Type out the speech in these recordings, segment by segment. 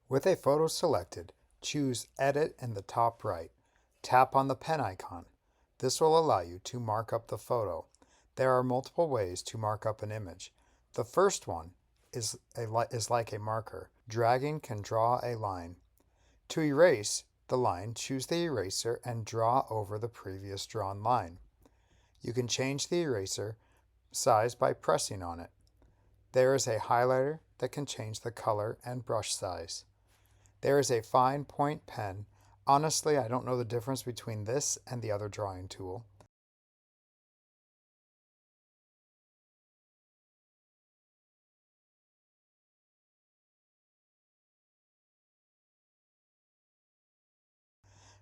With a photo selected, choose Edit in the top right. Tap on the pen icon. This will allow you to mark up the photo. There are multiple ways to mark up an image. The first one is like a marker. Dragging can draw a line. To erase the line, choose the eraser and draw over the previous drawn line. You can change the eraser size by pressing on it. There is a highlighter that can change the color and brush size. There is a fine point pen. Honestly, I don't know the difference between this and the other drawing tool.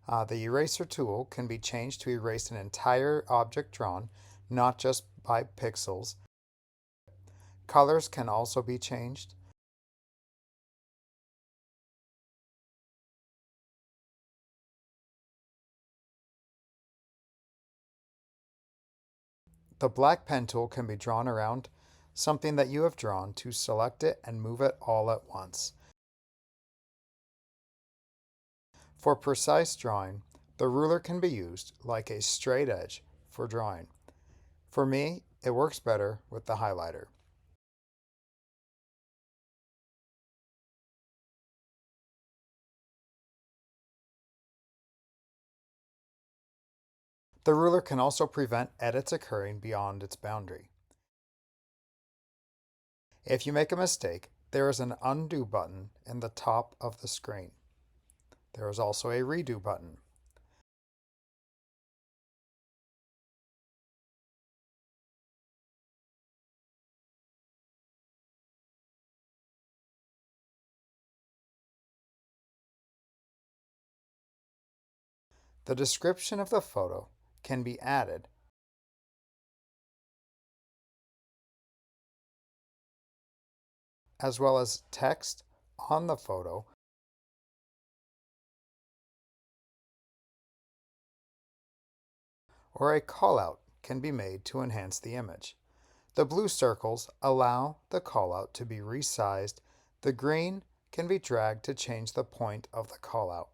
The eraser tool can be changed to erase an entire object drawn, not just by pixels. Colors can also be changed. The black pen tool can be drawn around something that you have drawn to select it and move it all at once. For precise drawing, the ruler can be used like a straight edge for drawing. For me, it works better with the highlighter. The ruler can also prevent edits occurring beyond its boundary. If you make a mistake, there is an undo button in the top of the screen. There is also a redo button. The description of the photo can be added as well as text on the photo or a callout can be made to enhance the image. The blue circles allow the callout to be resized. The green can be dragged to change the point of the callout.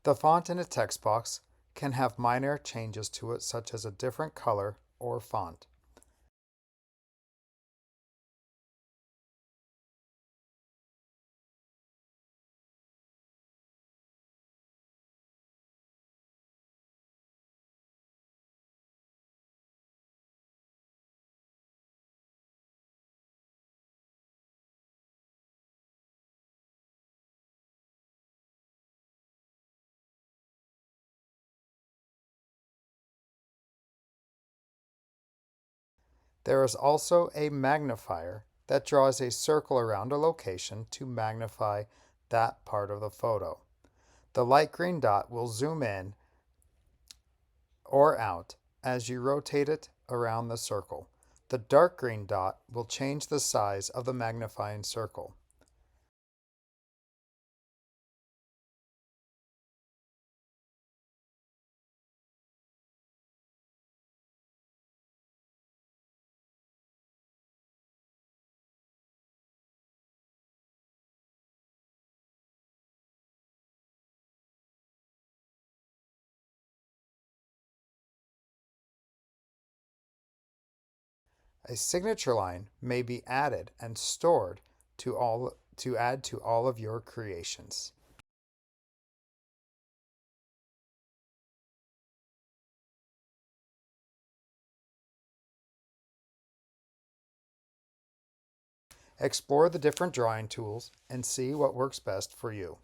The font in a text box can have minor changes to it, such as a different color or font. There is also a magnifier that draws a circle around a location to magnify that part of the photo. The light green dot will zoom in or out as you rotate it around the circle. The dark green dot will change the size of the magnifying circle. A signature line may be added and stored to add to all of your creations. Explore the different drawing tools and see what works best for you.